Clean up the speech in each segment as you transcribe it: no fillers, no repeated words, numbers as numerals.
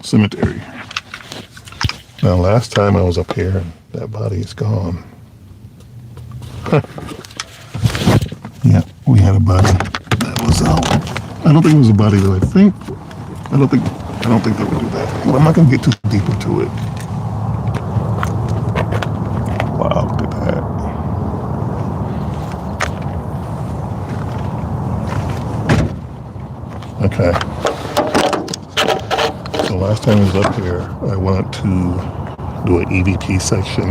cemetery. Now, last time I was up here, that body is gone. Yeah, we had a body that was out. I don't think it was a body though. I don't think they would do that. But I'm not gonna get too deep into it. Wow, look at that. Okay. So last time I was up here, I wanted to do an EVP session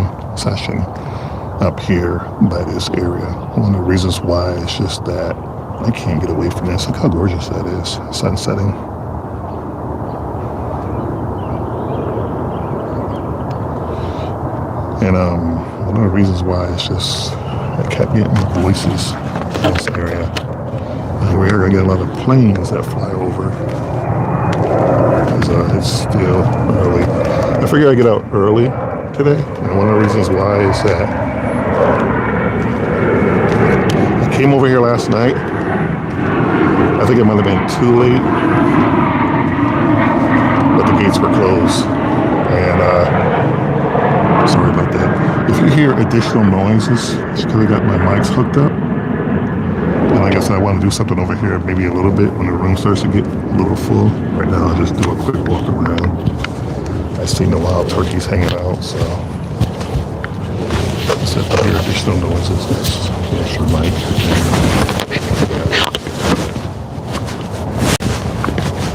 up here by this area. One of the reasons why is just that I can't get away from this. Look how gorgeous that is, sun setting. And one of the reasons why is just I kept getting voices in this area. And we're gonna get a lot of planes that fly over. It's still early. I figured I'd get out early today, and one of the reasons why is that I came over here last night. I think it might have been too late, but the gates were closed, and sorry about that. If you hear additional noises, it's because I got my mics hooked up. And like I said, I want to do something over here maybe a little bit when the room starts to get a little full. Right now, I'll just do a quick walk around. I seen the wild turkeys hanging out, so I said if I hear additional noises, that's the extra mic.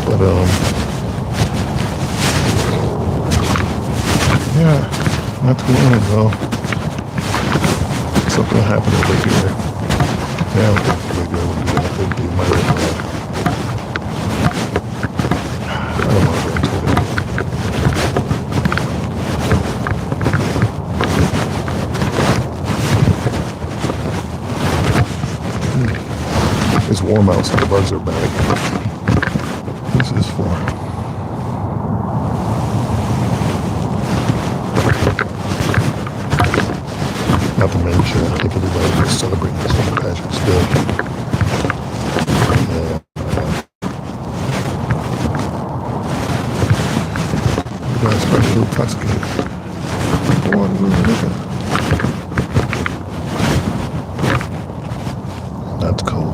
But yeah, not too long ago, something happened over here. Yeah, I think maybe I would do that. I think they might have I don't want to go into it. It's warm out, so the bugs are back. This is for not to mention, I think everybody is celebrating this St. Patrick's Day. Yeah. You guys start to feel intoxicated. Boy, we're looking. That's cold.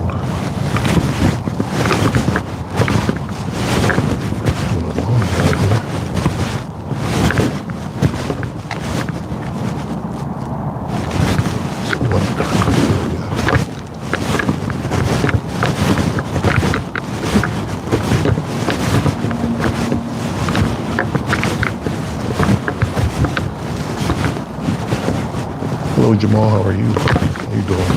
Hello Jamal, how are you? How you doing?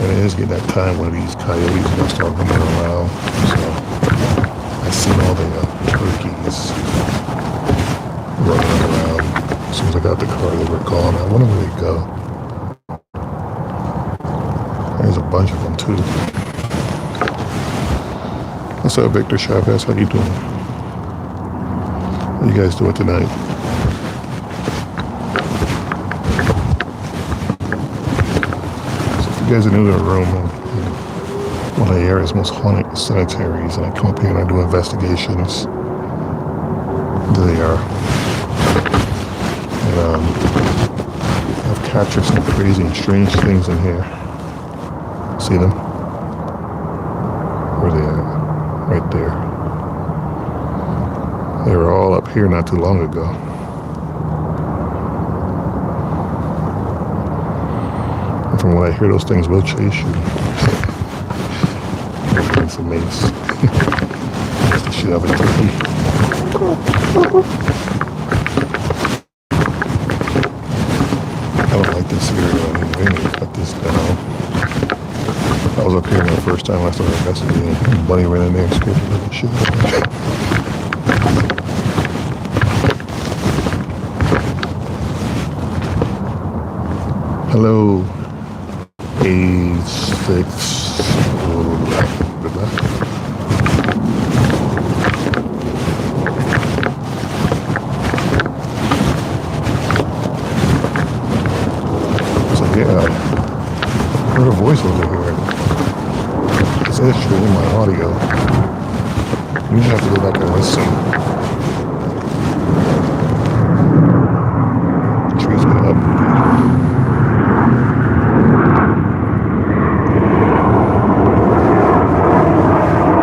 And it is getting that time when these coyotes are gonna start running around. So I seen all the turkeys running around. As soon as I got the car, they were gone. I wonder where they go. There's a bunch of them too. What's up, Victor Chavez? How you doing? What you guys doing tonight? You guys are new to the room, one of the area's most haunted cemeteries, and I come up here and I do investigations. There they are. And I've captured some crazy and strange things in here. See them? Where are they at? Right there. They were all up here not too long ago. From what I hear, those things will chase you. It's a mace. That's the shit out of a turkey. I don't like this area anymore. I need to cut this down. I was up here the first time I started investigating. A bunny ran in there and scared the living shit out of me. Hello. 86. So yeah, I heard a voice over here. It's actually in my audio. We have to go back and listen. Trees been up.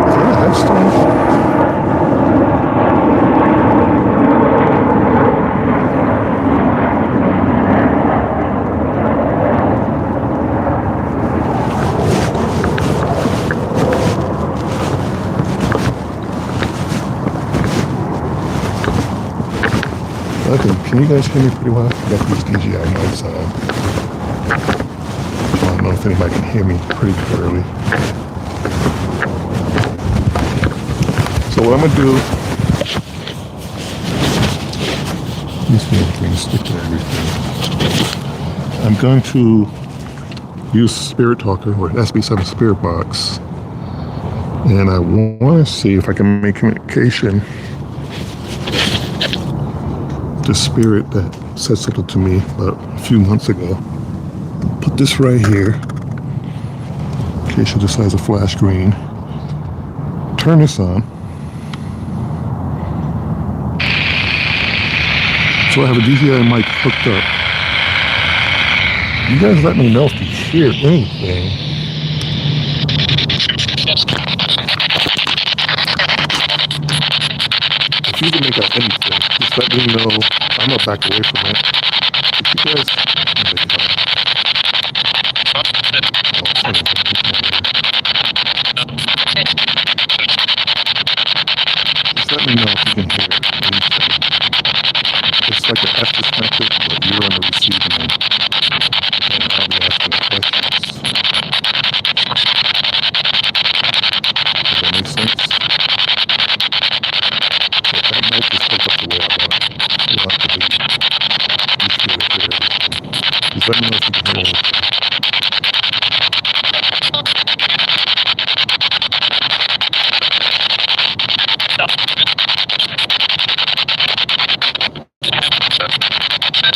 Is that a headstone? Okay, can you guys hear me pretty well? I got these DJI mics on. I don't know if anybody can hear me pretty clearly. So what I'm gonna do, these things stick to everything. I'm going to use Spirit Talker or SB7 Spirit Box, and I want to see if I can make communication. The spirit that said something to me about a few months ago. Put this right here in case it decides to flash green. Turn this on. So I have a DJI mic hooked up. You guys let me know if you hear anything. If you can make out anything, just let me know. I'm gonna back away from it. If you guys, just let me know if you can hear anything. It's like an Estes Method, but you're on the receiving end, and I'll be asking questions. Does that make sense? That mic is hooked up the way I want it to be. You should be able to hear everything. Just let me know if you can hear anything.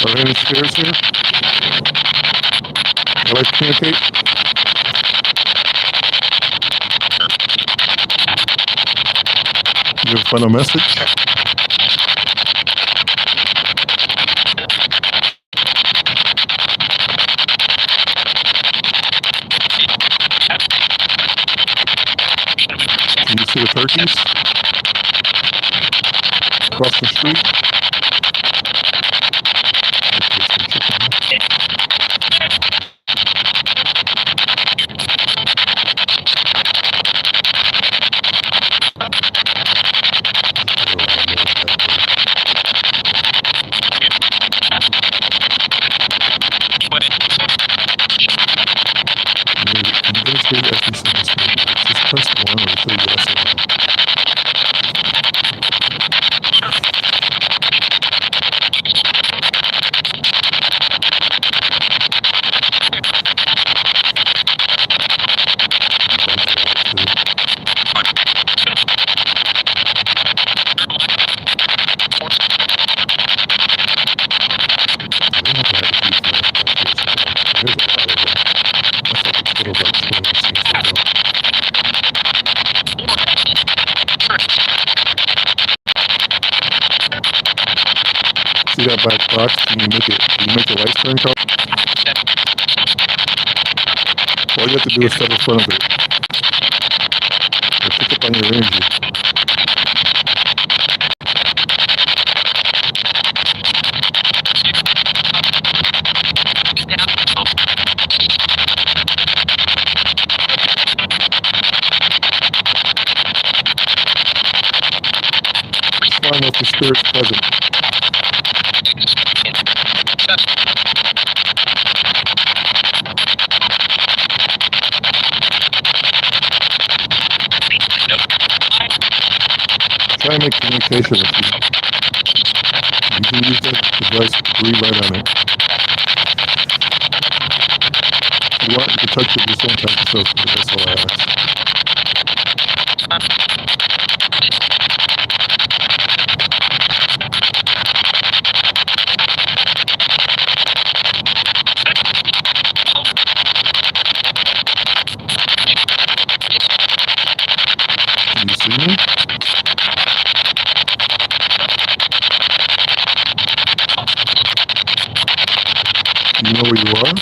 Are there any spirits here? I'd like to communicate. You have a final message? Can you see the turkeys across the street? Just press 1 or say yes or no. See that black box? Can you make the lights turn color? All you have to do is step in front of it. Or pick up on your ranger. Just find out if the spirit's present. Try and make communication with you. You can use that device to breathe right on it. If you want, you can touch it with your own type of stuff, but that's all I ask. Can you see me? know where you are?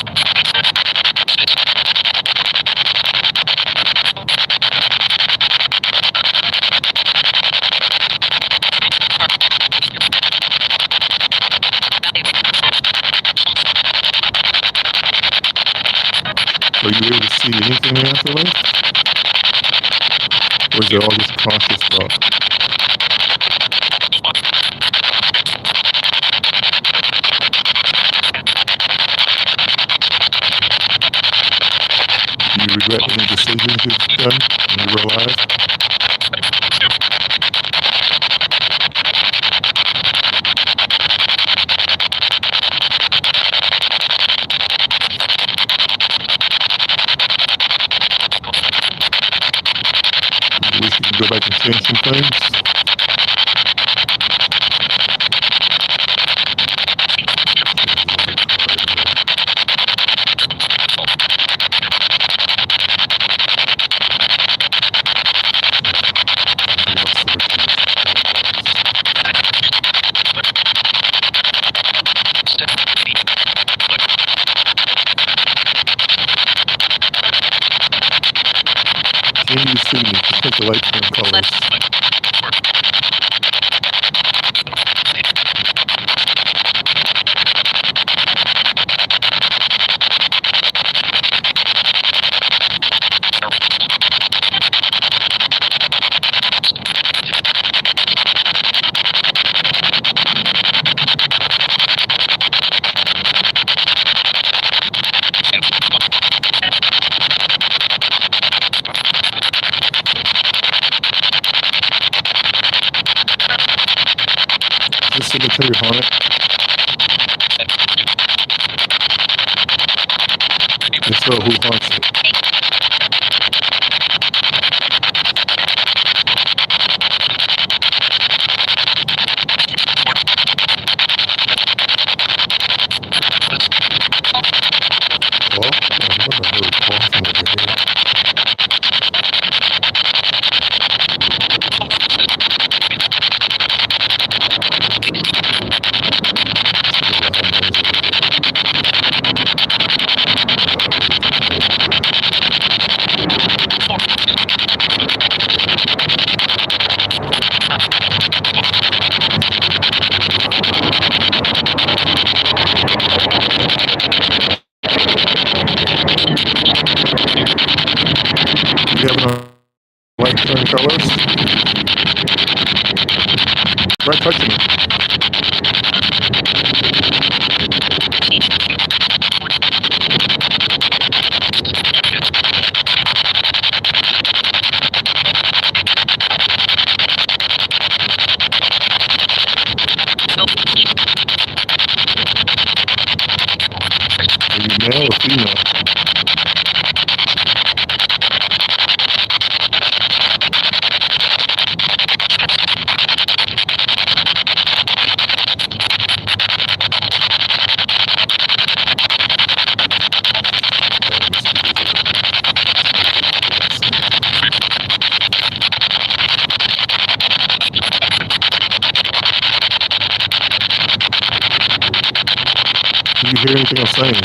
Are you able to see anything in the afterlife? Or is it all just conscious thought? Do you regret any decisions you've done when you were alive? You wish you could go back and change some things? Can you see me? Just make the light turn colors. Is the cemetery haunted? If so, who haunts it? Well, I remember I heard a call from over here. You have enough light turn colors? Try touching it. Are you male or female? Do you hear anything I'm saying?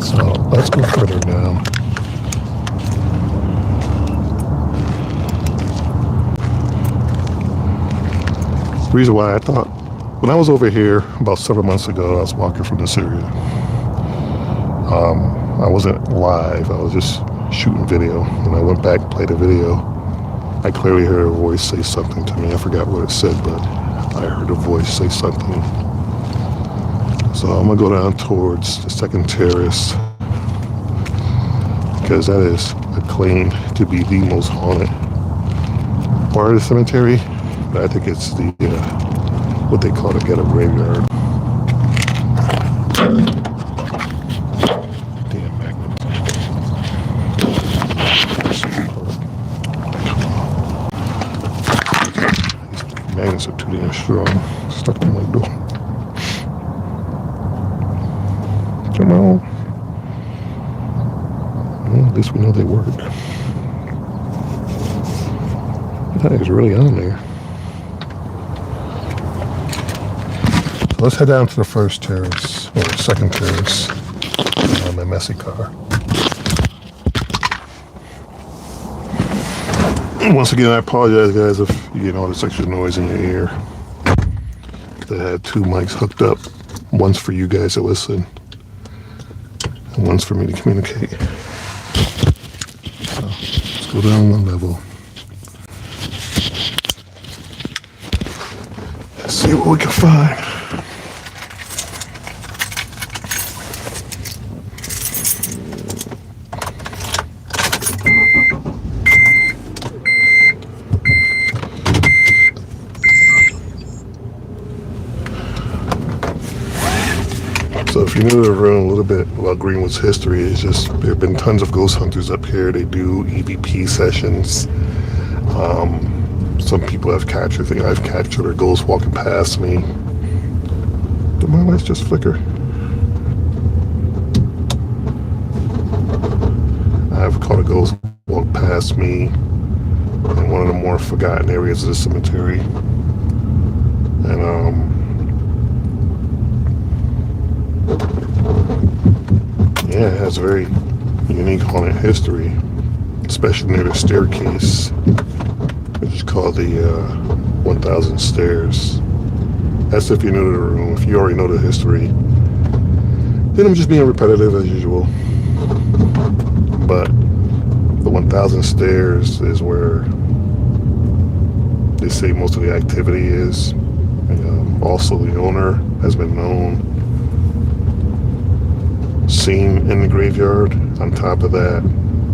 So let's go further down. The reason why I thought, when I was over here about several months ago, I was walking from this area. I wasn't live, I was just shooting video, and I went back and played a video. I clearly heard a voice say something to me. I forgot what it said, but I heard a voice say something. So I'm gonna go down towards the second terrace because that is acclaimed to be the most haunted part of the cemetery. But I think it's the what they call the ghetto graveyard. Damn magnet. These magnets are too damn strong. Stuck in my door. Come on. Well, at least we know they work. That is really on there. So let's head down to the first terrace, or second terrace, on my messy car. Once again, I apologize, guys, if you get all this extra noise in your ear. I had two mics hooked up, one's for you guys to listen, and one's for me to communicate. So let's go down one level. Let's see what we can find. So if you're new to the room, a little bit about Greenwood's history is just there have been tons of ghost hunters up here. They do EVP sessions. Some people have captured, I think I've captured a ghost walking past me. Did my lights just flicker? I've caught a ghost walk past me in one of the more forgotten areas of the cemetery. And yeah, it has a very unique haunted history, especially near the staircase, which is called the 1000 Stairs. That's if you're new to the room. If you already know the history, then I'm just being repetitive as usual. But the 1000 Stairs is where they say most of the activity is. And, also, the owner has been seen in the graveyard. On top of that,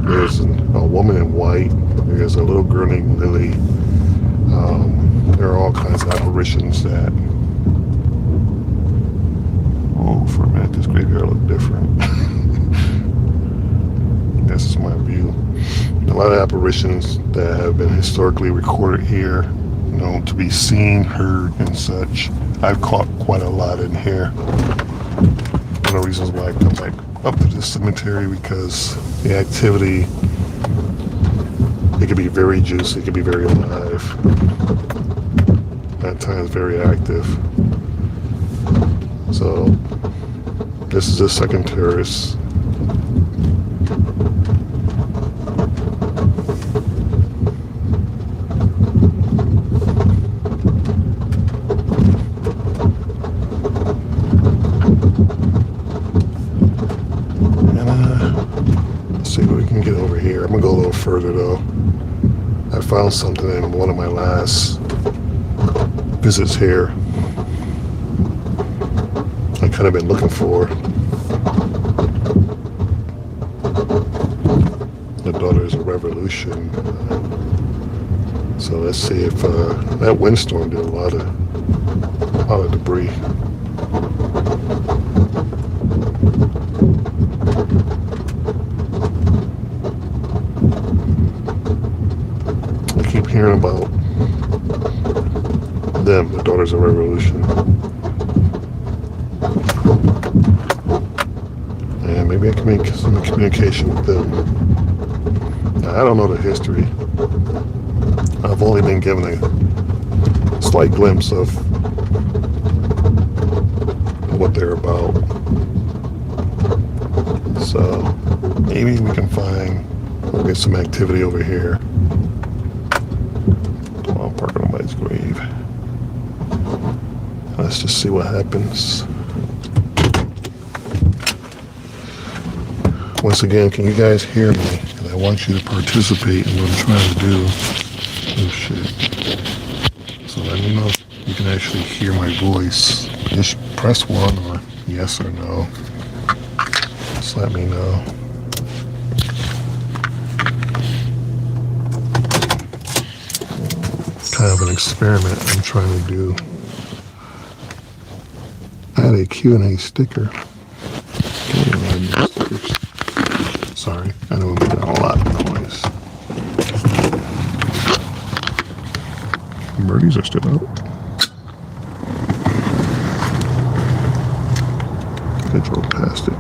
there's a woman in white. There's a little girl named Lily. There are all kinds of apparitions that... Oh, for a minute, this graveyard looked different. This is my view. A lot of apparitions that have been historically recorded here, known to be seen, heard, and such. I've caught quite a lot in here. One of the reasons why I come back up to this cemetery, because the activity, it can be very juicy, it can be very alive, at times very active. So this is the second terrace. I'm gonna go a little further though. I found something in one of my last visits here I kind of been looking for. The Daughters of Revolution. So let's see if that windstorm did a lot of debris. Hearing about them, the Daughters of Revolution, and maybe I can make some communication with them. Now, I don't know the history. I've only been given a slight glimpse of what they're about, so maybe we can get some activity over here. Parking on somebody's grave. Let's just see what happens. Once again, can you guys hear me? And I want you to participate in what I'm trying to do. Oh shit. So let me know if you can actually hear my voice. Just press 1 or yes or no. Just let me know. Kind of an experiment I'm trying to do. Add a Q&A sticker. Sorry, I know we're making a lot of noise. Birdies are still out. I drove past it.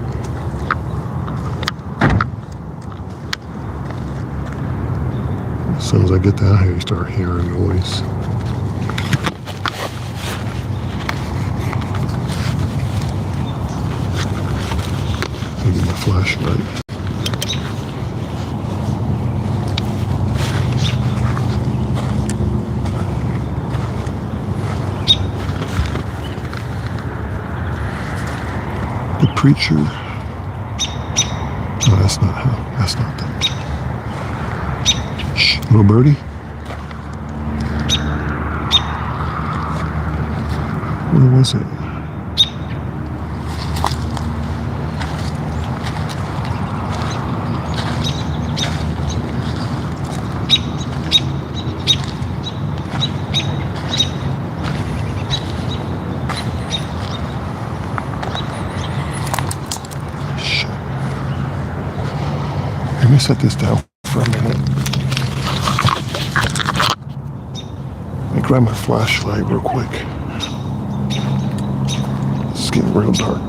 As soon as I get down here, you start hearing noise. I get my flashlight. The preacher. No, that's not him. That's not them. Shh, little birdie. Where was it? Let me set this down for a minute. Let me grab my flashlight real quick. It's getting real dark.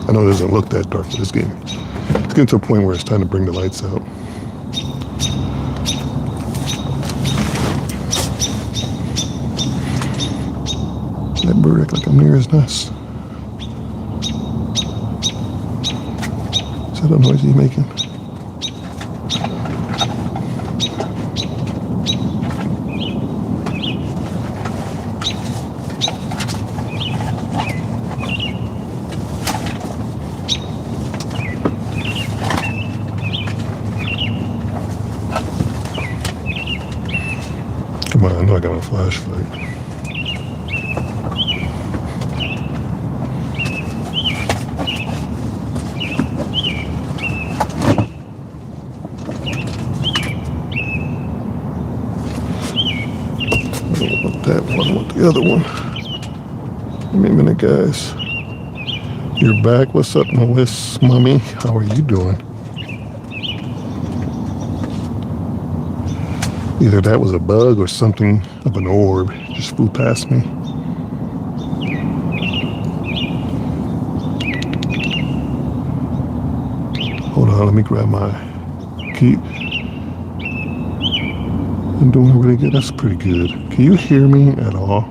I know it doesn't look that dark, but it's getting to a point where it's time to bring the lights out. That bird act like I'm near his nest. Is that a noise he's making? Come on, I know I got my flashlight. I don't want that one, I want the other one. Give me a minute, guys. You're back. What's up, Melissa, mommy? How are you doing? Either that was a bug or something of an orb just flew past me. Hold on, let me grab my key. I'm doing really good. That's pretty good. Can you hear me at all?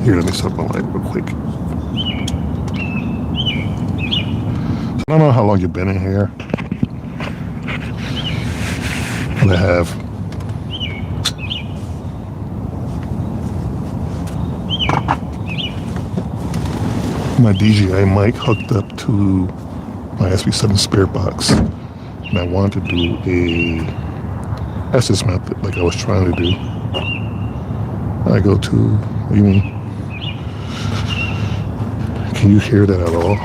Here, let me set my light real quick. So I don't know how long you've been in here. I have my DJI mic hooked up to my SB7 Spirit box, and I wanted to do a Estes Method like I was trying to do. I go to, what do you mean? Can you hear that at all?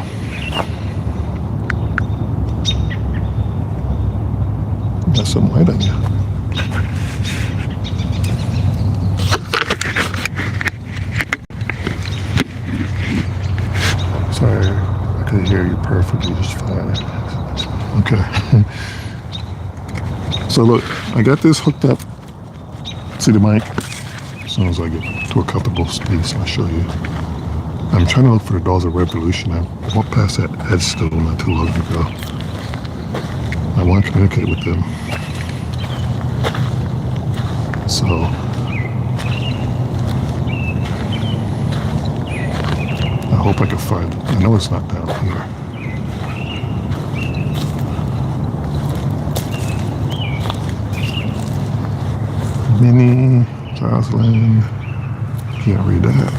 Got some light on you. Sorry, I could hear you perfectly just fine. Okay. So look, I got this hooked up. See the mic? As soon as I get to a comfortable space, I'll show you. I'm trying to look for the Dolls of Revolution. I walked past that headstone not too long ago. I want to communicate with them. So I hope I can find it. I know it's not down here. Minnie, Jocelyn, can't read that.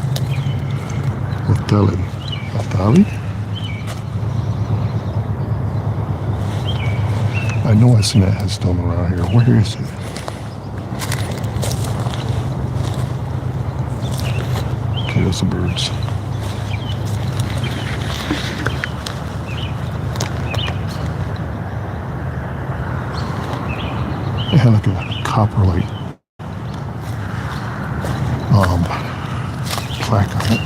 Othelli. Othelli? I know I've seen that headstone around here. Where is it? there's some birds. It had like a copper light plaque on it.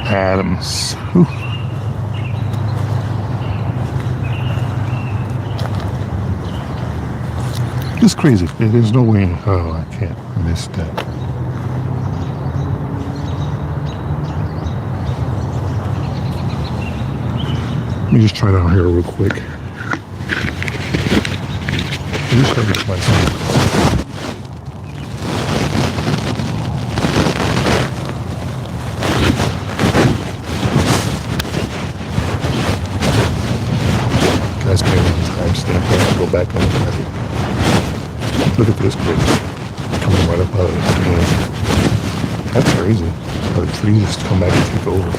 Adams. Ooh. It's crazy. There's no way. Oh, I can't miss that. Let me just try down here real quick. I just gotta reach myself. Guys, can't even timestamp. I have to go back on the traffic. Look at this bridge coming right up out of the tree. That's crazy. The trees just come back and take over.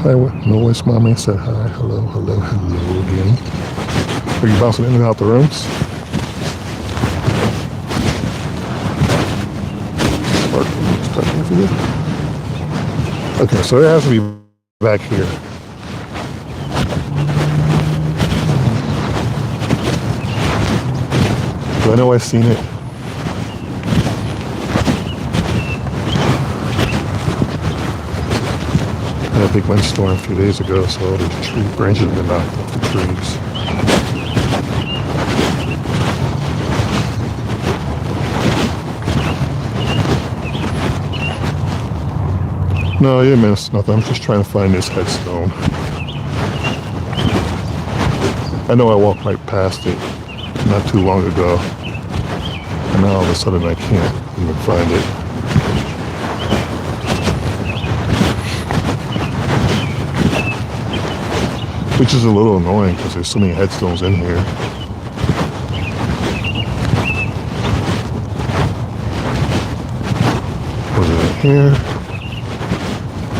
Hi, no West Mommy said hi, hello, hello, hello again. Are you bouncing in and out the rooms? Okay, so it has to be back here. So I know I've seen it. Had a big windstorm a few days ago, so all the tree branches have been knocked off the trees. No, you missed nothing. I'm just trying to find this headstone. I know I walked right past it not too long ago, and now all of a sudden I can't even find it. Which is a little annoying because there's so many headstones in here. Was it in here?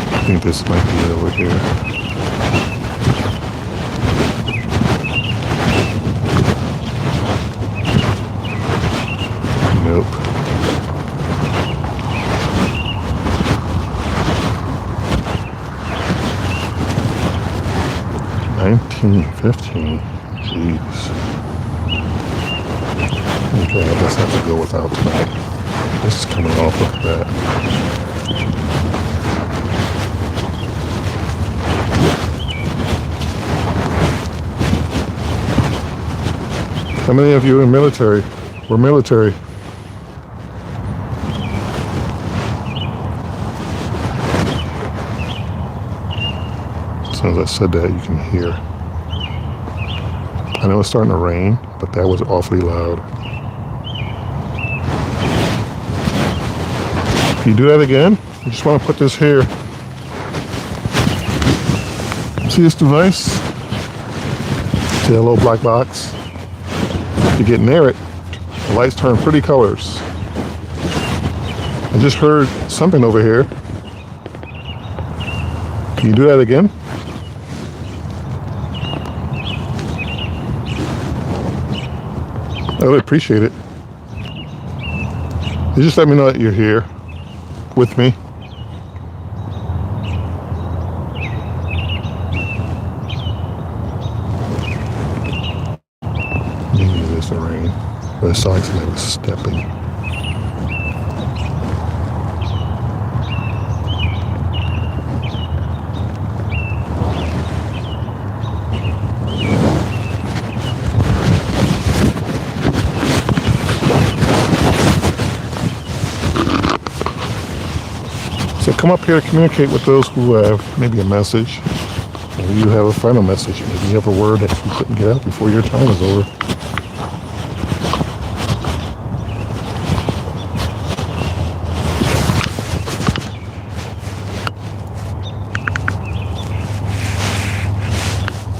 I think this might be it over here. Nope. $19.15. Jeez. Okay, I guess I have to go without tonight. This is coming off of that. How many of you are military? We're military. As soon as I said that, you can hear. I know it's starting to rain, but that was awfully loud. Can you do that again? I just want to put this here. See this device? See that little black box? If you get near it, the lights turn pretty colors. I just heard something over here. Can you do that again? I would appreciate it. You just let me know that you're here with me. Maybe it is the rain, but it sounded like somebody was stepping. So come up here to communicate with those who have maybe a message. Maybe you have a final message. Maybe you have a word that you couldn't get out before your time is over.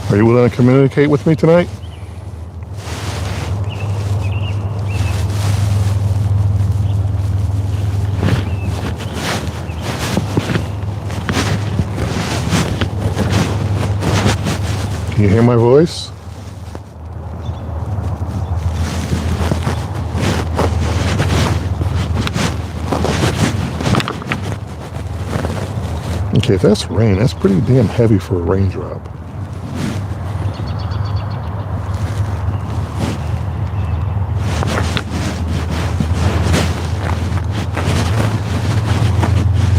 Are you willing to communicate with me tonight? Can you hear my voice? Okay, if that's rain, that's pretty damn heavy for a raindrop.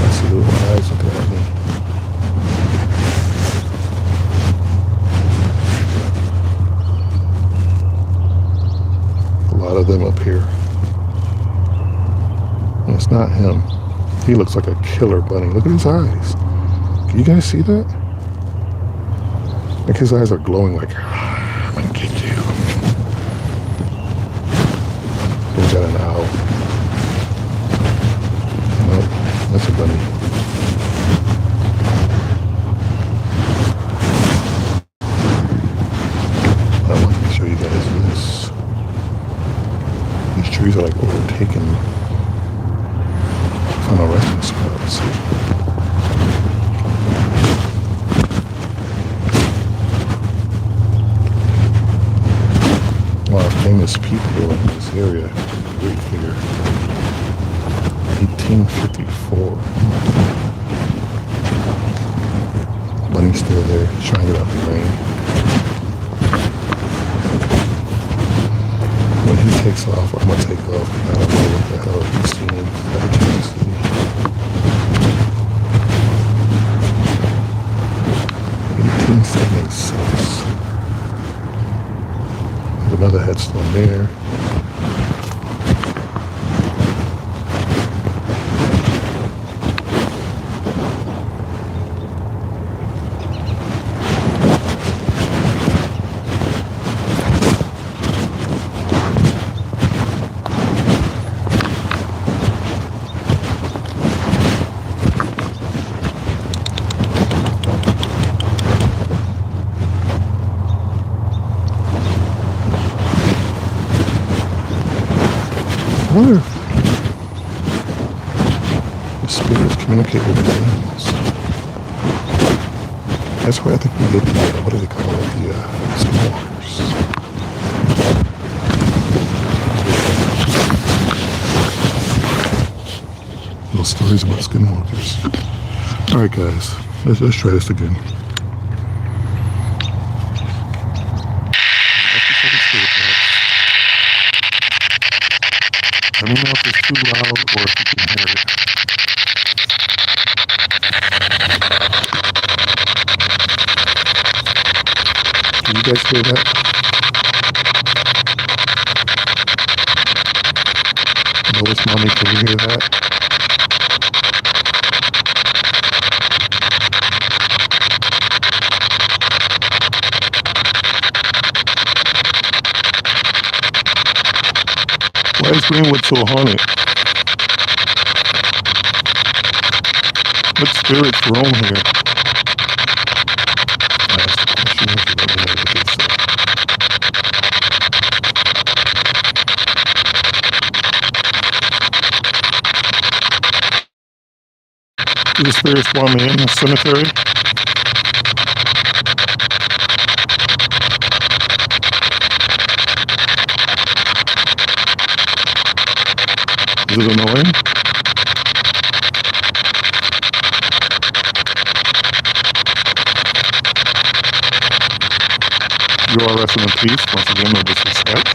I see little eyes looking at me. A lot of them up here. And it's not him. He looks like a killer bunny. Look at his eyes. Can you guys see that? Like his eyes are glowing like, I'm gonna get you. He's got an owl. Nope, that's a bunny. I want to show you guys this. These trees are like overtaken. Final resting spots. A lot of famous people in this area right here. 1854. Bunny's still there, trying to get out the rain. When he takes off, I'm gonna take off. I don't know what the hell he's seeing. I can't see. Another headstone there. I wonder if the spirits communicate with the animals. That's where I think we get the, what do they call it, the skinwalkers. Little stories about skinwalkers. Alright guys, let's try this again. Let me know if it's too loud or if you can hear it. Can you guys hear that? Lois, mommy, can you hear that? Why is Greenwood so haunted? What spirits roam here? Do the spirits want me in the cemetery? Is it annoying? You are resting in peace. Once again, no disrespect.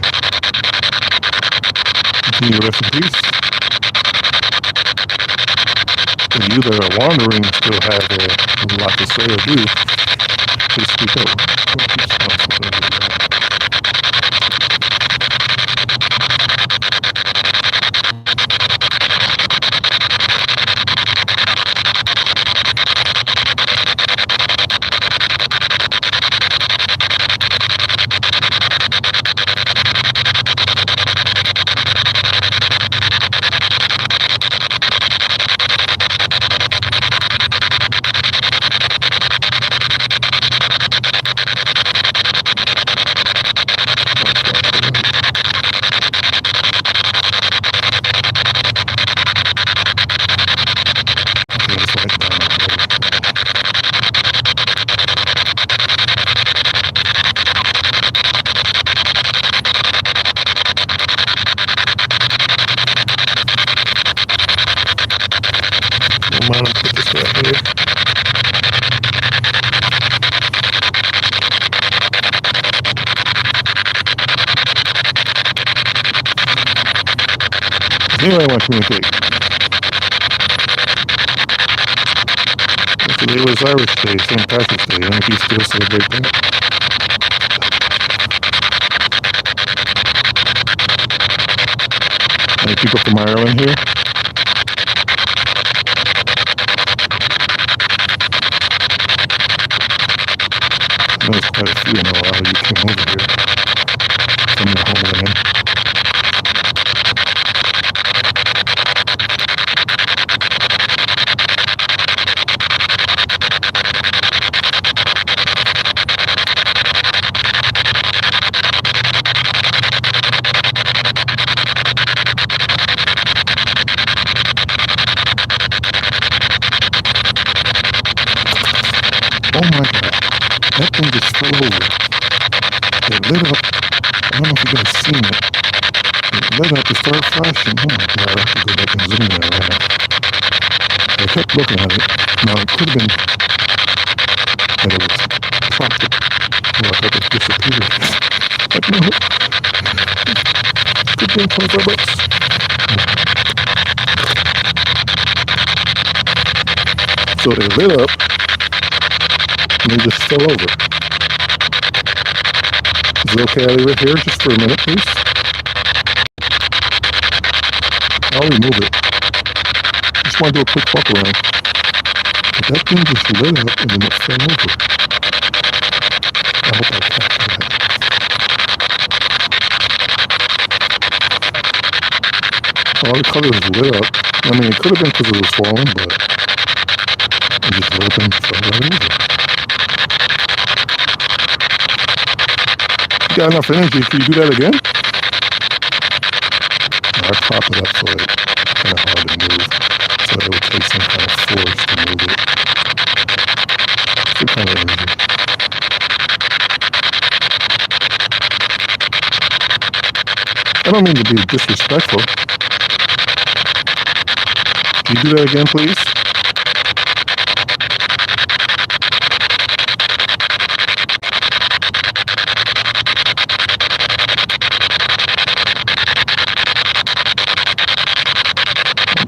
Continue to rest in peace. And you that are wandering still have a lot to say or do. Please speak up. Come on and put this right here. Anyway, I want to communicate. Today was Irish Day, St. Patrick's Day. I don't know if you still celebrate that. Any people from Ireland here? I know there's quite a few in a while you came over here from your homeland. Oh my God, that thing just fell over. It lit up. I don't know if you guys seen it. It lit up, it started flashing. Oh my God, I have to go back and zoom in on it. I kept looking at it. Now it could have been that it was propped up. Oh, I thought it disappeared. But no, it could have been 25 bucks. So it lit up. And they just fell over. Is it okay I leave it here just for a minute, please? I'll remove it. Just want to do a quick walk around. But that thing just lit up and then it fell over. I hope I captured that. All the colors lit up. I mean, it could have been because it was falling, but it just lit up and fell right over. Got enough energy, can you do that again? I prop it up so it's kind of hard to move, so it would take some kind of force to move it. Some kind of energy. I don't mean to be disrespectful. Can you do that again, please?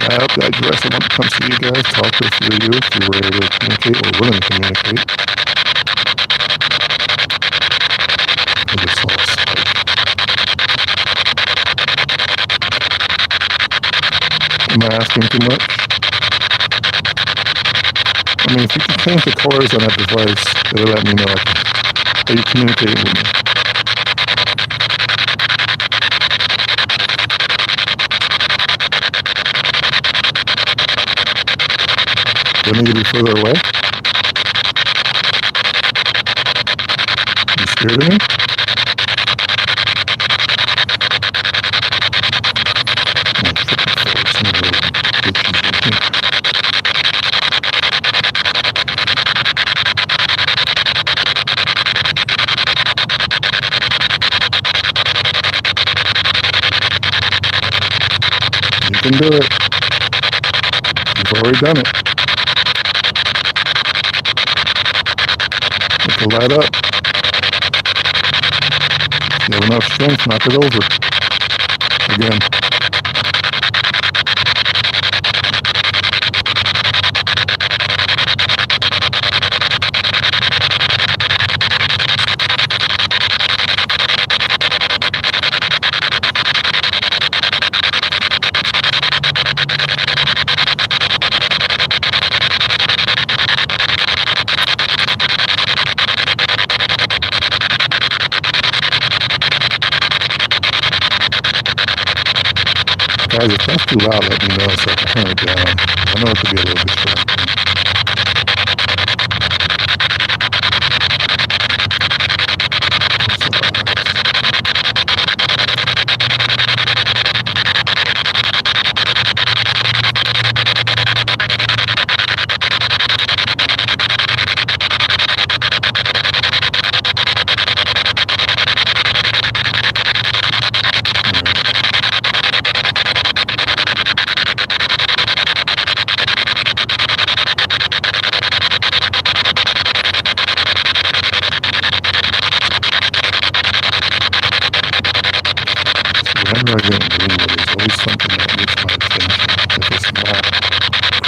I digress. I want to come see you guys, talk to a few of you if you were able to communicate or willing to communicate. I just saw a spike. Am I asking too much? I mean, if you can change the colors on that device, it'll let me know that you're communicating with me. Do I need to be further away? You scared of me? I'm tripping forward some of those ditches right here. You can do it. You've already done it. It will light up. You have enough strength, knock it over. Again. Guys, if that's too loud, let me know so I can turn it down. I know it could be a little distracting.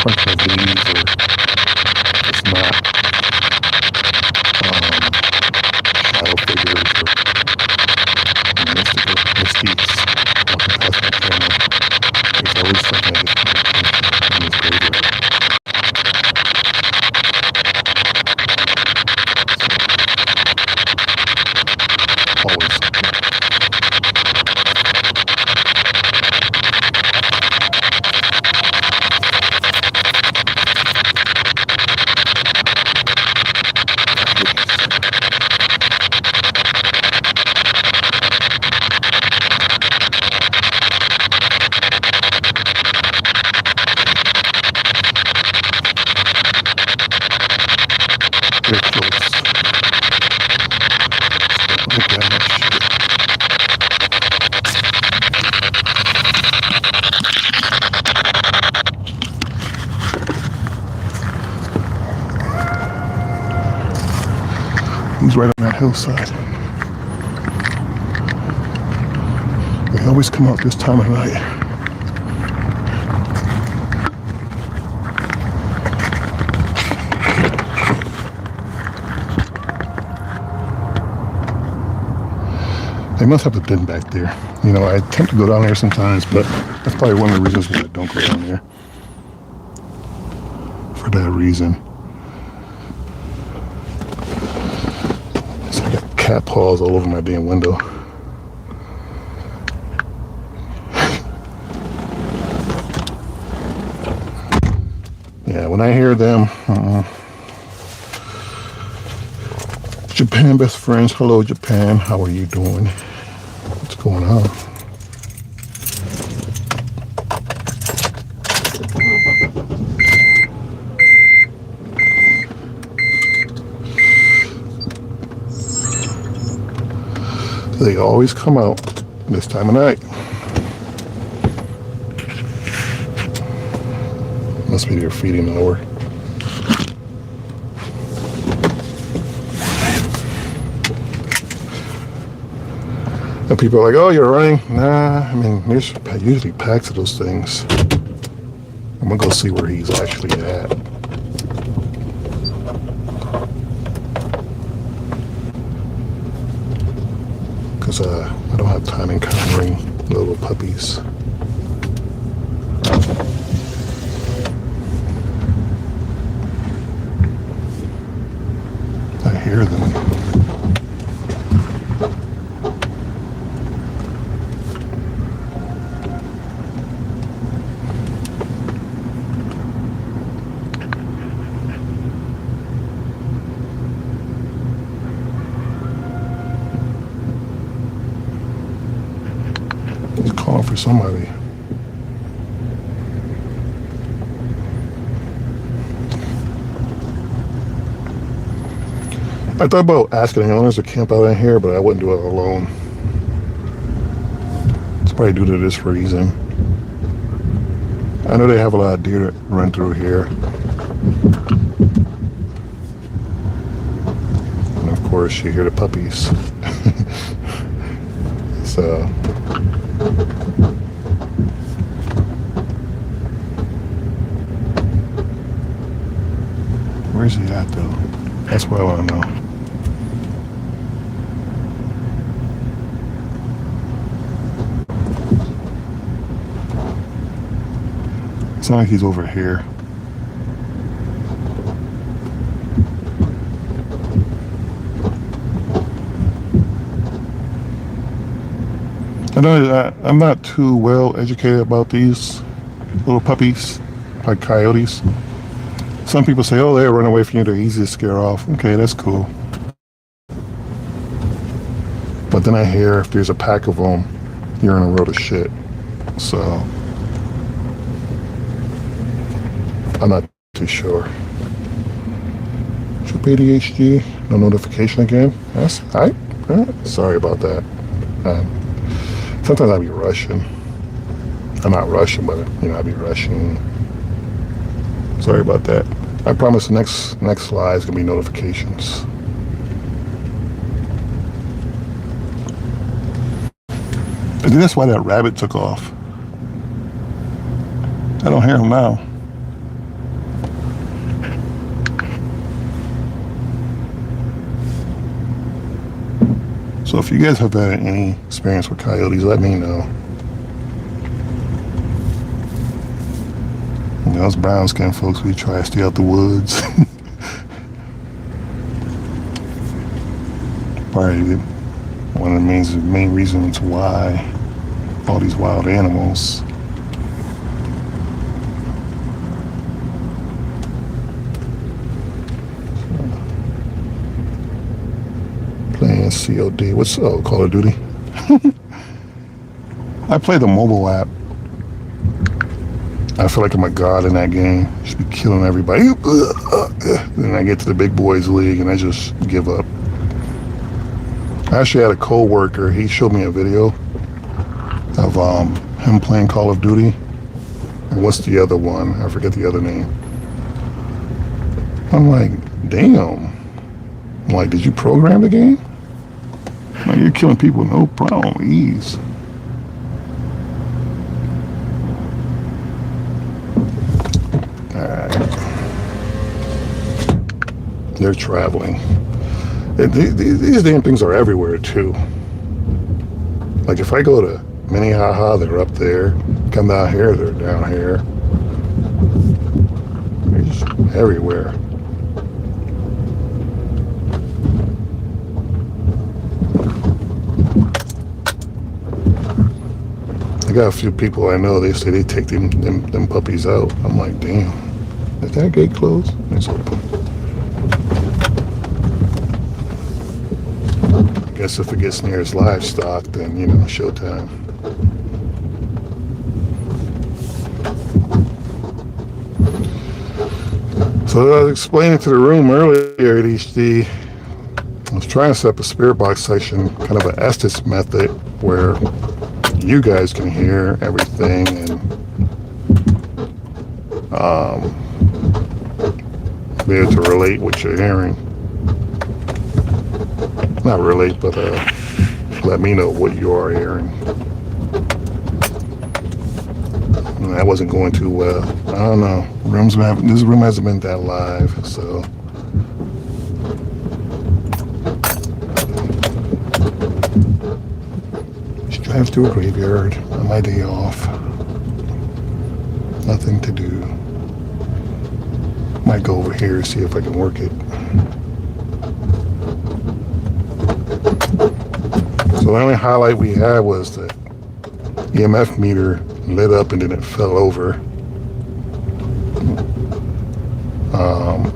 function of these, or it's not shadow figures or mystical mysteries walking past my camera. There's always something that gets my attention in this graveyard. Always something. They're close. Look at that much shit. He's right on that hillside. They always come out this time of night. They must have a den back there. You know, I attempt to go down there sometimes, but that's probably one of the reasons why I don't go down there. For that reason. So I got cat paws all over my damn window. Yeah, when I hear them, Japan best friends, hello Japan, how are you doing? What's going on? They always come out this time of night. Must be they're feeding lower. And people are like, oh, you're running? Nah, I mean, there's usually packs of those things. I'm gonna go see where he's actually at. Because I don't have time encountering little puppies. I hear them. He's calling for somebody. I thought about asking the owners to camp out in here, but I wouldn't do it alone. It's probably due to this reason. I know they have a lot of deer that run through here. And of course, you hear the puppies. So... where's he at, though? That's what I want to know. It's not like he's over here. I know I'm not too well educated about these little puppies, like coyotes. Some people say, oh, they run away from you, they're easy to scare off. Okay, that's cool. But then I hear if there's a pack of them, you're in a world of shit. So, I'm not too sure. Trip ADHD, no notification again. That's, sorry about that. Sometimes I be rushing. I'm not rushing, but I be rushing. Sorry about that. I promise the next slide is gonna be notifications. I think that's why that rabbit took off. I don't hear him now. So if you guys have had any experience with coyotes, let me know. You know, us brown skin folks, we try to stay out the woods. Probably one of the main reasons why all these wild animals. Playing COD. What's Call of Duty? I play the mobile app. I feel like I'm a god in that game. Just be killing everybody. Then I get to the big boys league and I just give up. I actually had a co-worker. He showed me a video of him playing Call of Duty. And what's the other one? I forget the other name. I'm like, damn. I'm like, did you program the game? Like, you're killing people, no problem, ease. Alright. They're traveling. These damn things are everywhere too. Like if I go to Minnehaha, they're up there. Come down here, they're down here. They're just everywhere. I got a few people I know, they say they take them puppies out. I'm like, damn, is that gate closed? It's open. I guess if it gets near its livestock, then, you know, showtime. So I was explaining to the room earlier at HD, I was trying to set up a spirit box session, kind of an Estes method, where you guys can hear everything and be able to relate what you're hearing. Not relate, but let me know what you are hearing. And that wasn't going too well. I don't know. This room hasn't been that live, so. Just drive through a graveyard on my day off. Nothing to do. Might go over here, see if I can work it. So the only highlight we had was the EMF meter lit up and then it fell over.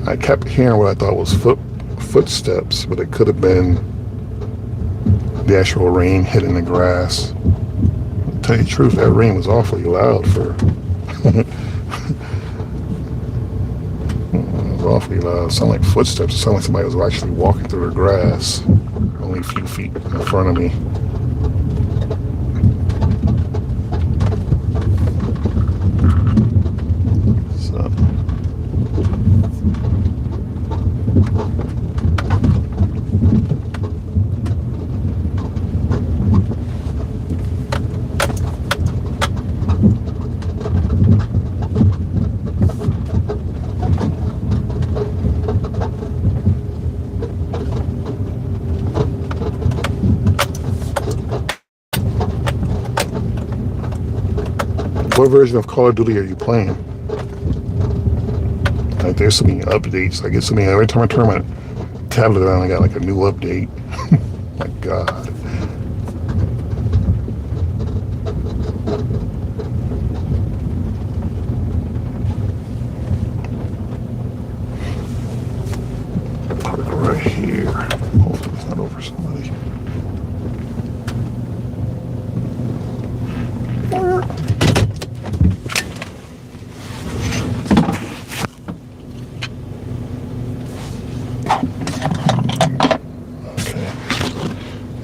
I kept hearing what I thought was footsteps, but it could have been the actual rain hitting the grass. To tell you the truth, that rain was awfully loud for it was awfully loud. It sounded like footsteps. It sounded like somebody was actually walking through the grass, only a few feet in front of me. What version of Call of Duty are you playing? Like, there's so many updates. I get so many. Every time I turn my tablet on, I got like a new update. My God. Park right here. Hopefully it's not over somebody.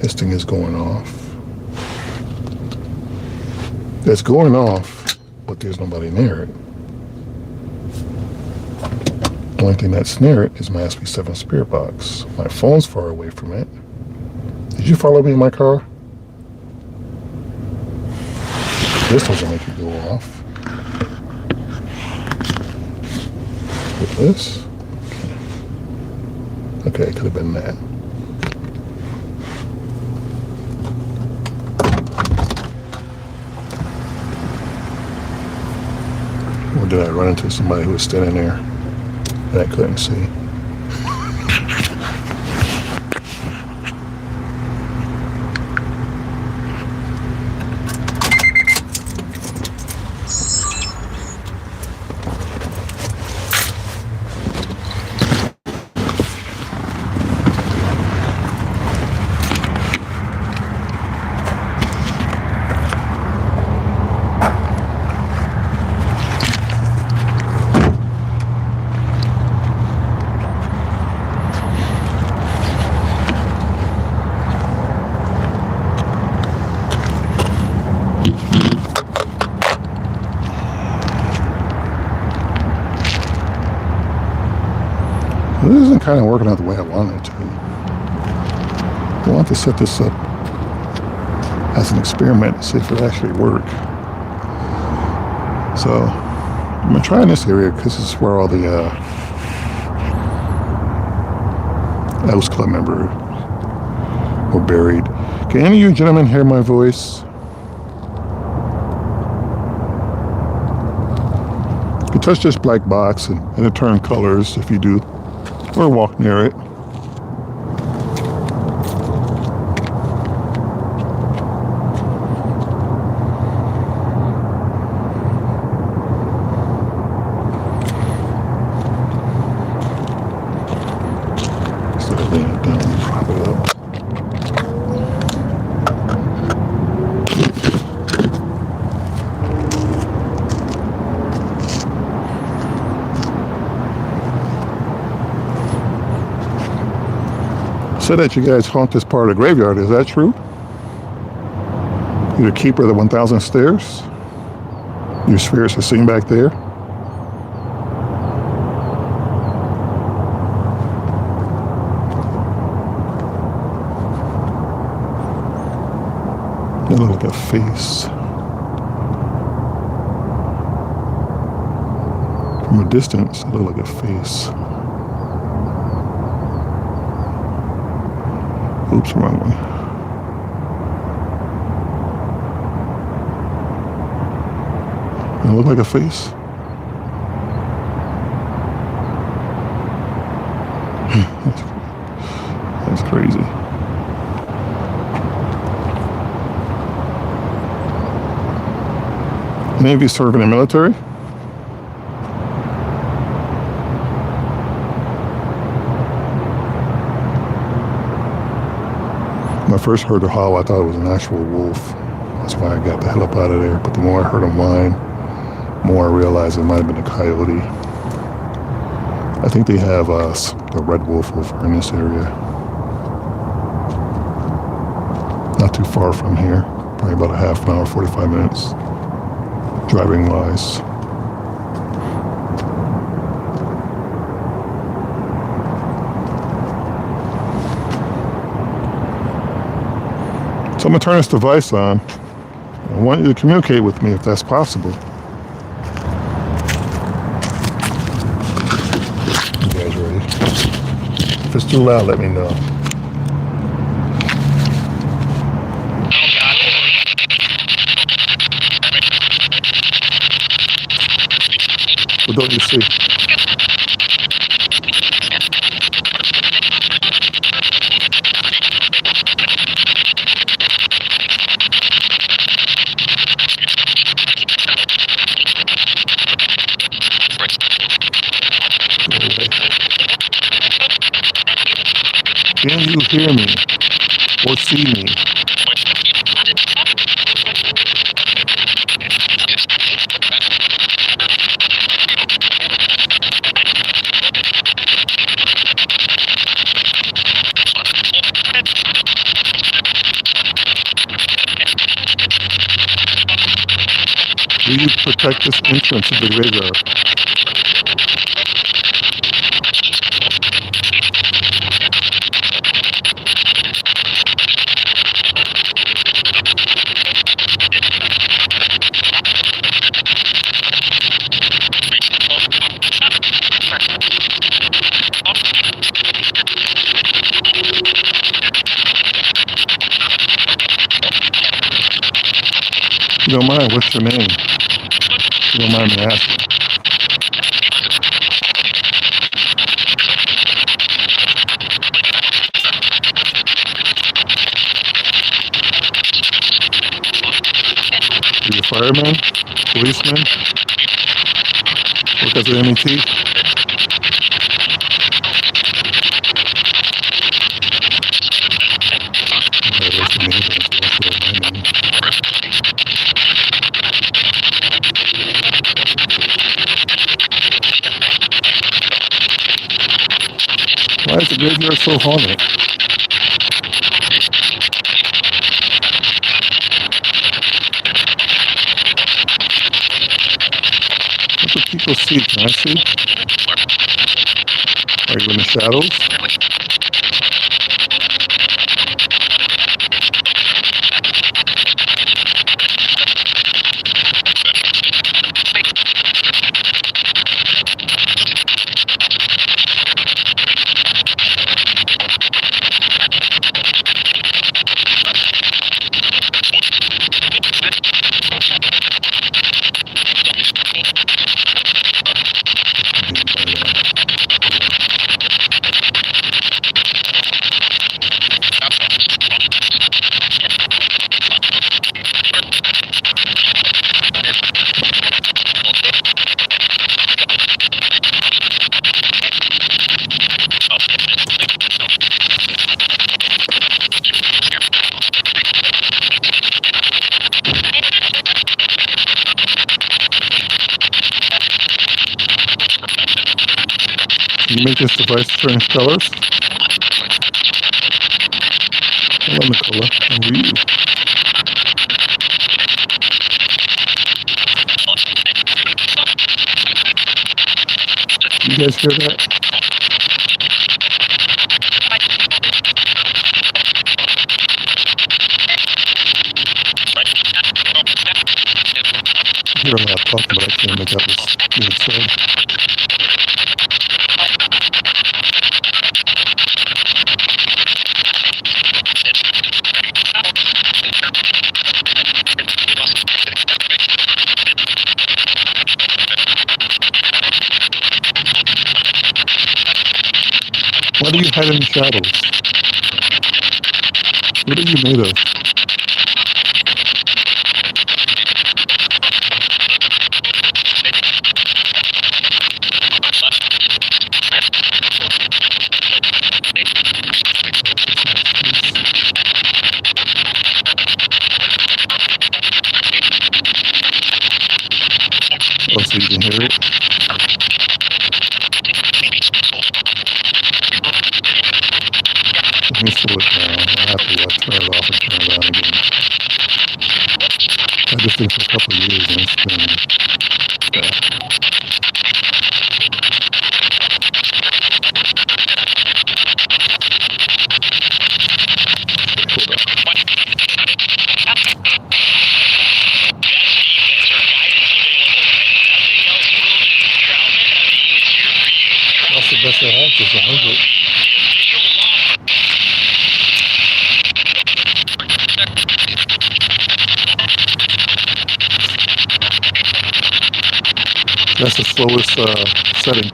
This thing is going off. It's going off, but there's nobody near it. The only thing that's near it is my SB7 spirit box. My phone's far away from it. Did you follow me in my car? This doesn't make it go off. With this? Okay, it could have been that. did I run into somebody who was standing there that I couldn't see. This isn't kind of working out the way I wanted it to. I want to set this up as an experiment to see if it actually works. So I'm going to try in this area because this is where all the House Club members were buried. Can any of you gentlemen hear my voice? You can touch this black box and it'll turn colors if you do, or walk near it. Instead of laying it down, prop it up. Said that you guys haunt this part of the graveyard. Is that true? You're the keeper of the 1,000 stairs? Your spirits are seen back there? It looks like a face. From a distance, it looks like a face. Oops, wrong one. It look like a face? That's crazy. Any of you serve in the military? When I first heard the howl, I thought it was an actual wolf. That's why I got the hell up out of there. But the more I heard him whine, the more I realized it might have been a coyote. I think they have the red wolf over in this area. Not too far from here. Probably about a half an hour, 45 minutes. Driving wise. So I'm going to turn this device on. I want you to communicate with me if that's possible. You guys ready? If it's too loud, let me know. What don't you see? Can you hear me or see me? Will you protect this entrance to the graveyard? If you don't mind, what's your name? If you don't mind me asking. fireman, policeman, work as an MET. Why is the graveyard so haunted? What do people see? Can I see? Are you in the shadows? Can you make this device change colors? Hold on the color. And read. You guys hear that? I hear a lot of talking, but I can't make out what's being said. Why do you hide in the shadows? What are you made of? Oh, so you can hear it? Let me slow it down. I have to turn it off and turn it on again. I just did for a couple of years and it's been bad. That's the best I have, just 100. That's the slowest setting.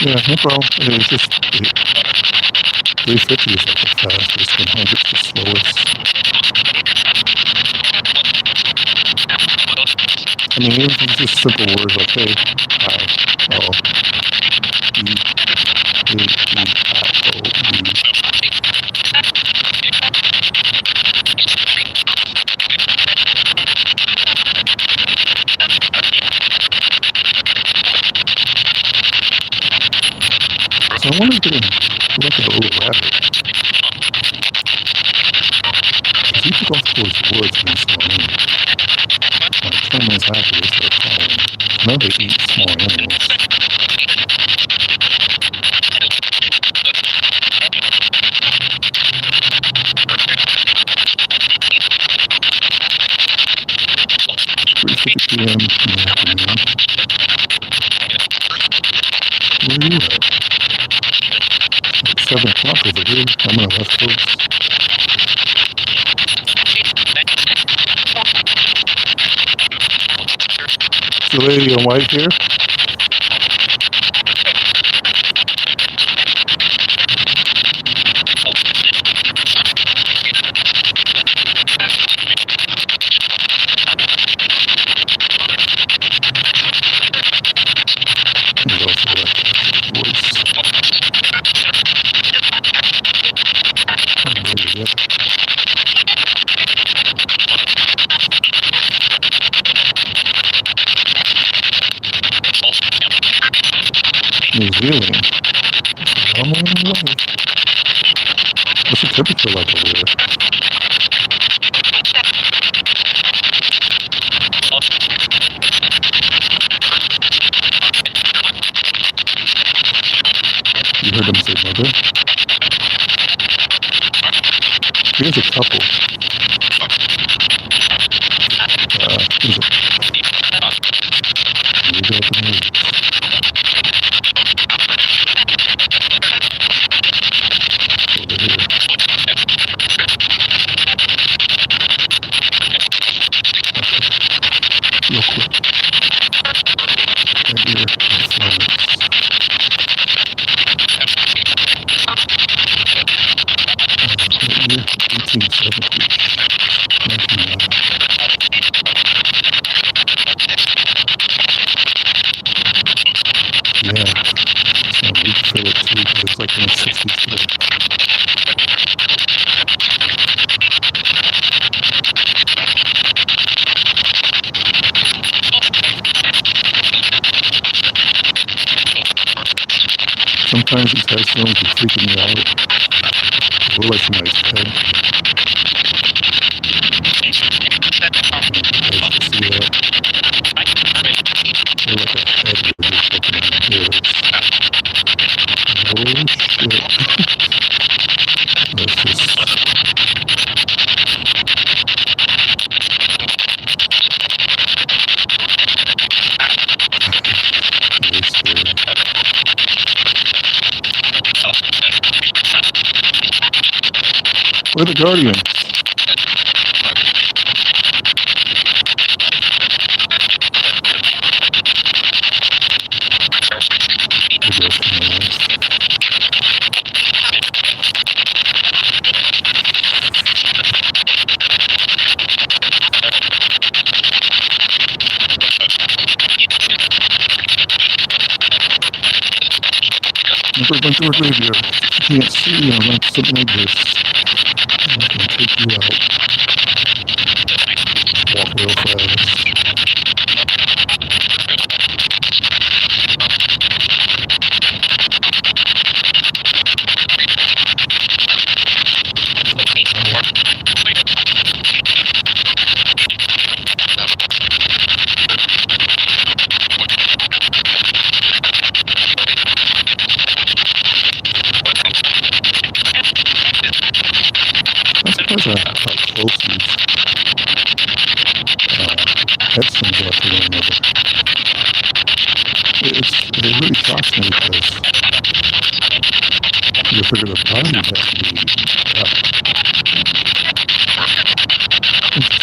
Yeah, no problem. It's just 350 is like the fastest, 100's the slowest. I mean, even if it's just simple words like hey, I, oh, E, A, E, I, O, E. So I want to get look at a little rabbit. If you took off towards the woods and saw him, like 10 minutes after they start calling. I know they eat small animals. where you at? It's 7 o'clock over here. I'm on the West Coast. Is the lady in white here? There's also like a voice. Oh, there you go. New Zealand. I'm on the way. What's the temperature like over there? You heard them say mother? Here's a couple. Here's a... You got the news. Over here. Okay. Real quick. Right here in Florence. Right here, 1870. 1990. Yeah. So we can feel it too, but it's like in the 60s today. Sometimes these headphones are freaking me out. They look like somebody's head. You guys can see that. They look like a head with just looking at my ears. Oh shit. Let's just... Very scary. Where are the Guardians? Never went to a graveyard. You can't see like something like this. I'm gonna take you out. Walk real fast. I'm surprised at how close these headstones are to one another. It really shocks me because you figure the body has to be up. Interesting.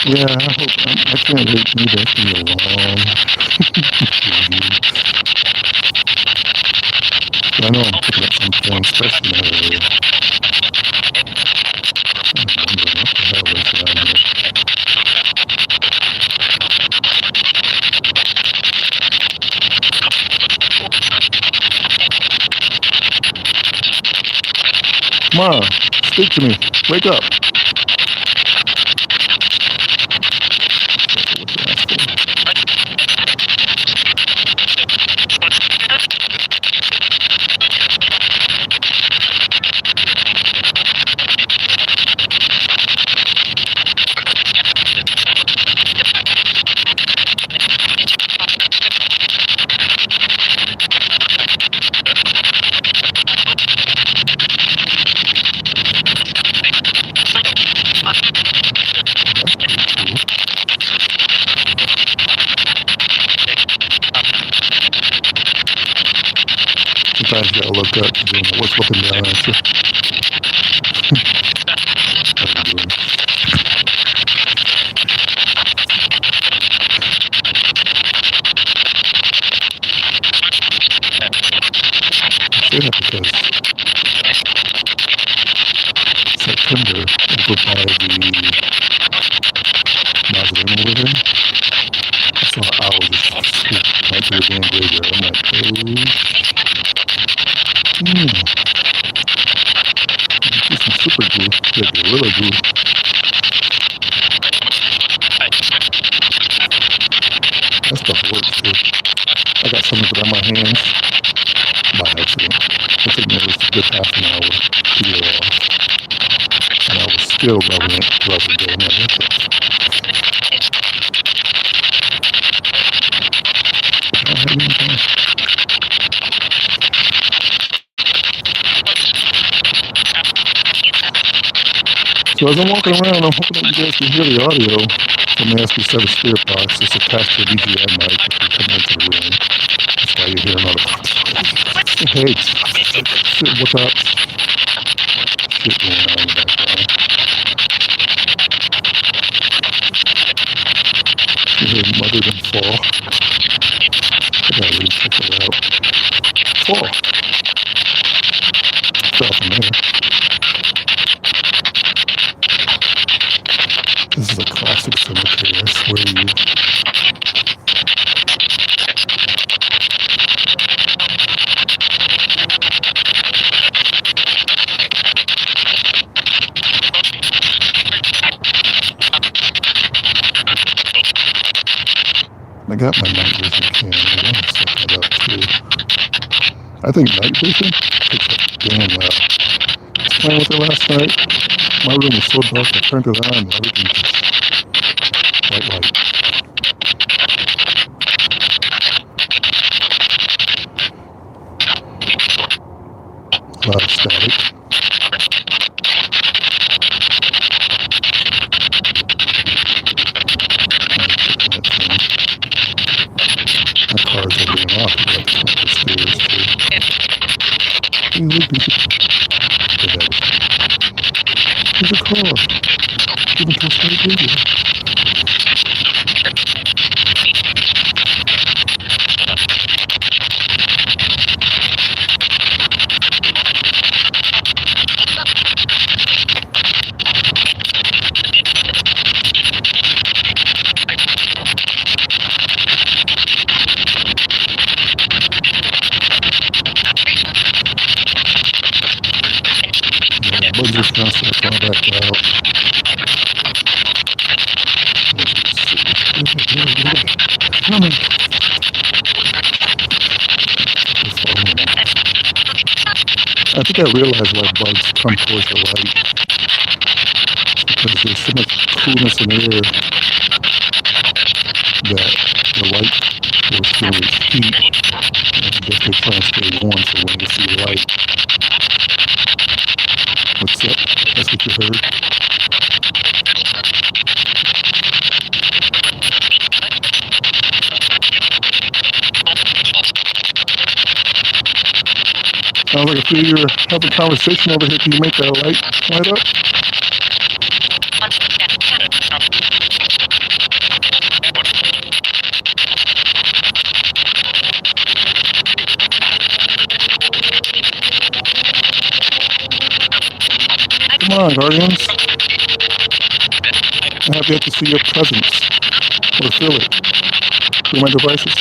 Yeah, I hope I can't wait for you to ask me a long review. I know I'm picking up some points, especially in that area. I'm wondering what the hell is down here. Come on, speak to me. Wake up. Sometimes you gotta look up because you don't know what's looking down at you. How you doing? I say that because September, over by the mausoleum over there, I saw an owl just swoop right to the damn graveyard. I'm like, oh, do some super glue, yeah, gorilla glue. That stuff works too. I got some of it on my hands by accident. It took me at least a good half an hour to get it off. And I was still rubbing it. I'm like, what's this? I don't have anything. So as I'm walking around, I'm hoping that you guys can hear the audio from the SP7 Spirit Box. It's attached to a DJI mic if you come into the room. That's why you're hearing all the hey, shit, what's up? Shit going on in the background. You hear Mother Than Fall. I gotta really check that out. Fall. Fell from there. This is a classic cemetery, I swear to you. I got my night vision camera. I want to set that up too. I think night vision picks up damn well. I was playing with it last night. My room was so dark, I turned it on and everything just white light. A lot of static. My car's are being off. You got to come up the stairs too. There's a car. Even close to the video. Bugs just gonna start coming back out. Coming. I think I realized why bugs come towards the light. Because there's so much coolness in the air that the light will still heat. I guess they try and stay warm so when they see the light. What's up? That's what you heard? Sounds like a few of you are having a conversation over here. Can you make that light light up? Come on, Guardians. I have yet to see your presence or feel it through my devices.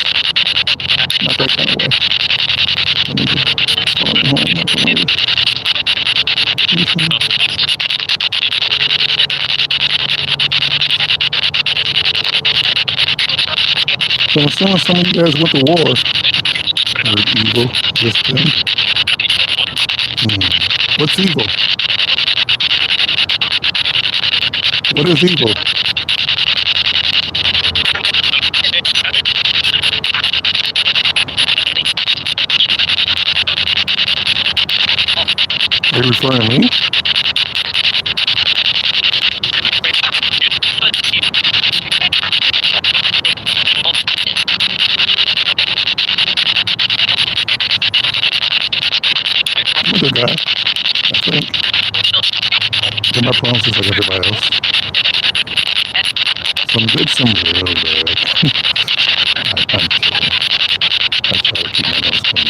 Not that kind of way. Let me just follow me home. Not the way. So I'm assuming some of you guys went to war. Or evil, this thing. What's evil? What is evil? Are you referring to me? my problems just like everybody else. Some good, some real bad. I'm kidding. I try to keep my nose clean.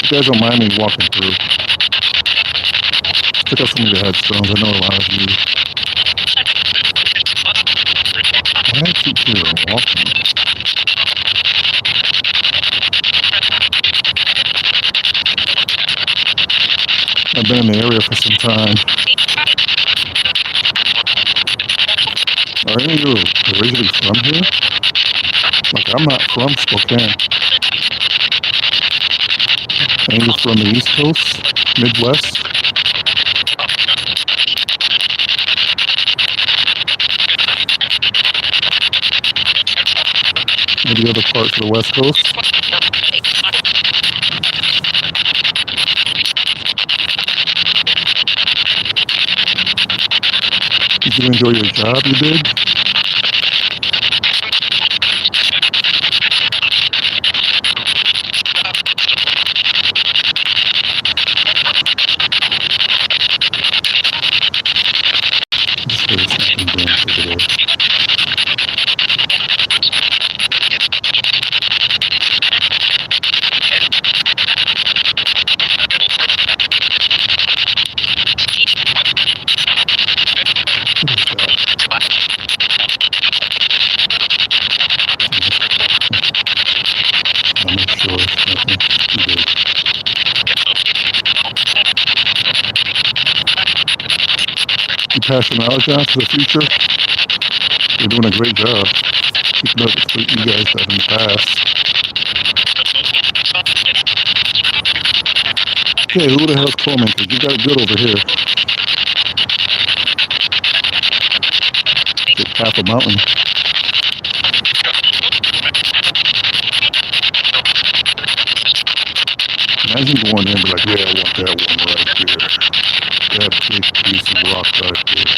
You guys don't mind me walking through. Check out some of the headstones. I know a lot of you. Why I keep hearing walking? I've been in the area for some time. Are any of you originally from here? Like, I'm not from Spokane. Any of you from the East Coast? Midwest? Maybe other parts of the West Coast? Did you enjoy your job you did? Pass your knowledge on to the future. You're doing a great job. Keeping up with what you guys have in the past. Okay, who the hell's Coleman? Because you got it good over here. Get half a mountain. Imagine going in and be like, yeah, I want that one right there. That big piece of rock right there.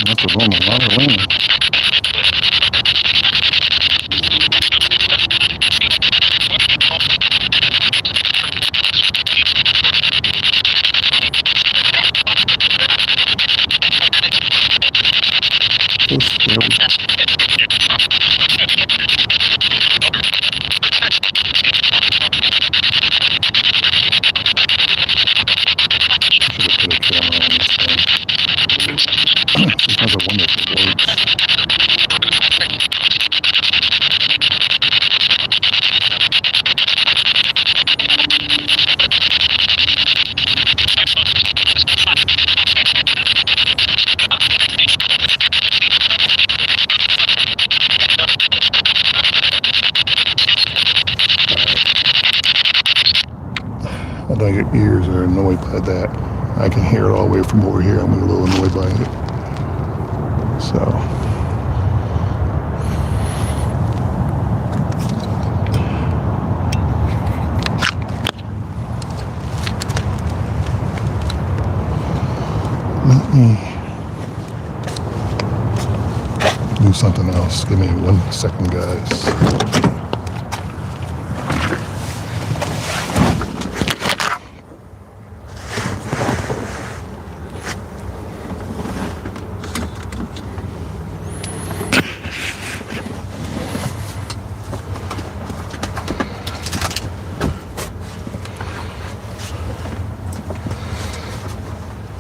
That's a lot of land. I know your ears are annoyed by that. I can hear it all the way from over here. I'm a little annoyed by it. So. Let me do something else. Give me 1 second, guys.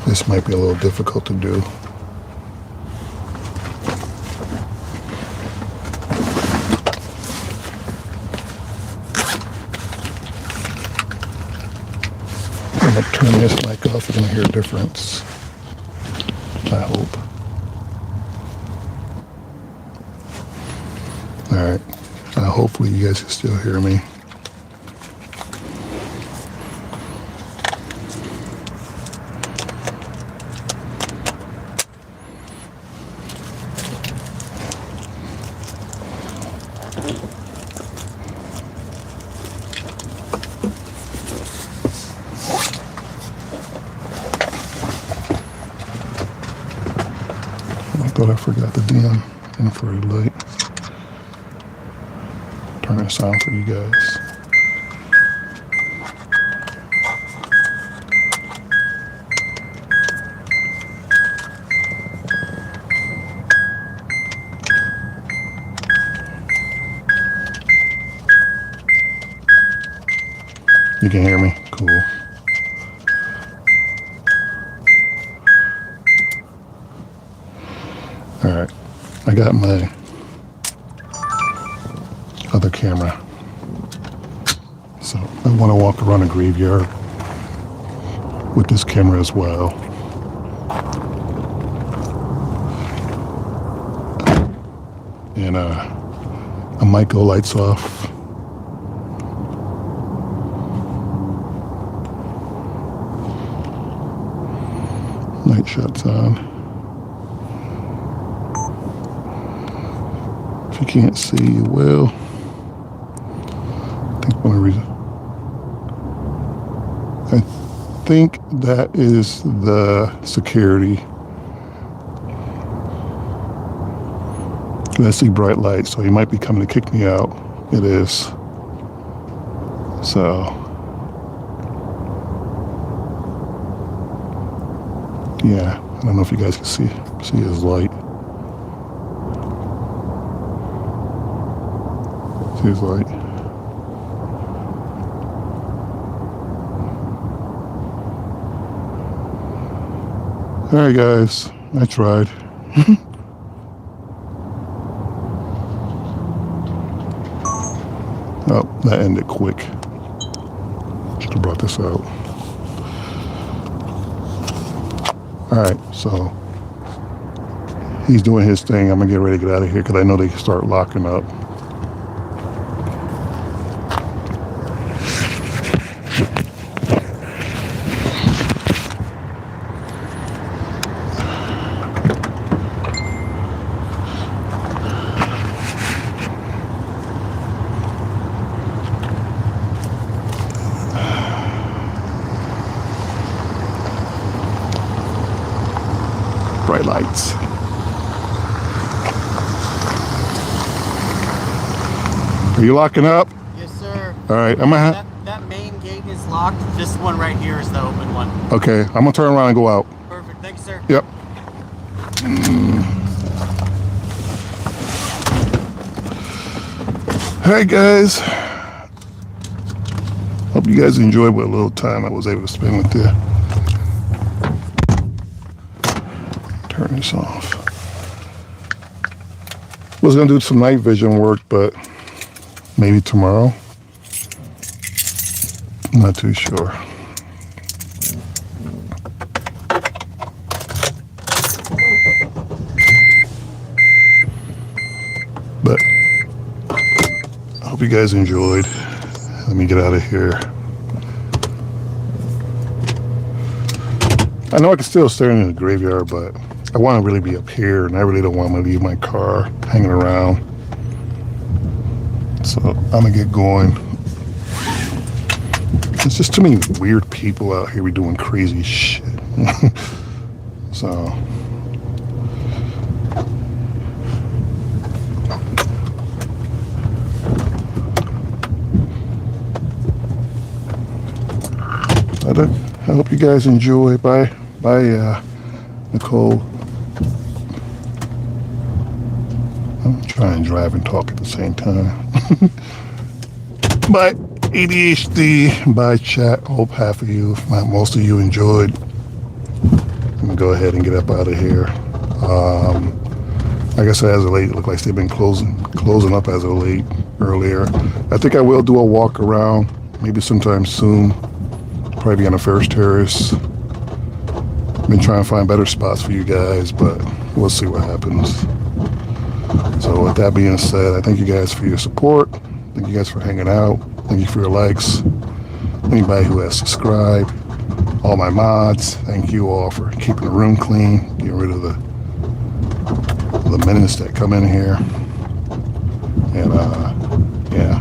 This might be a little difficult to do. I'm going to turn this mic off. You're going to hear a difference. I hope. Alright. Hopefully you guys can still hear me. thought I forgot the damn infrared light. Turn this on for you guys. You can hear me? Cool. Alright, I got my other camera. So I want to walk around a graveyard with this camera as well. And I might go lights off. Light shots on. If you can't see, you will. I think one reason. I think that is the security. I see bright lights, so he might be coming to kick me out. It is. So, yeah, I don't know if you guys can see his light. See his light. All right, guys, I tried. Oh, that ended quick. Should have brought this out. Alright, so he's doing his thing. I'm gonna get ready to get out of here because I know they can start locking up. Bright lights. Are you locking up? Yes, sir. All right, I'm gonna. That main gate is locked. This one right here is the open one. Okay, I'm gonna turn around and go out. Perfect. Thanks, sir. Yep. All right, guys. Hope you guys enjoyed what little time I was able to spend with you. Turn this off. Was gonna do some night vision work, but maybe tomorrow. I'm not too sure. But I hope you guys enjoyed. Let me get out of here. I know I can still stay in the graveyard, but I want to really be up here, and I really don't want to leave my car hanging around. So I'm gonna get going. There's just too many weird people out here doing crazy shit. So I hope you guys enjoy. Bye, Nicole. I'm trying to drive and talk at the same time. Bye, ADHD. Bye, chat. Hope half of you, if not most of you, enjoyed. I'm gonna go ahead and get up out of here. Like I said, as of late, it looked like they've been closing up as of late earlier. I think I will do a walk around, maybe sometime soon. Probably on the first terrace. Been trying to find better spots for you guys, but we'll see what happens. So with that being said, I thank you guys for your support. Thank you guys for hanging out. Thank you for your likes. Anybody who has subscribed, all my mods, thank you all for keeping the room clean, getting rid of the menace that come in here. And yeah,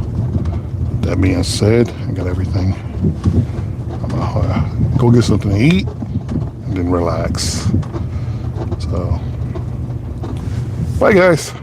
that being said, I got everything. I'm gonna go get something to eat and then relax. So Bye, guys.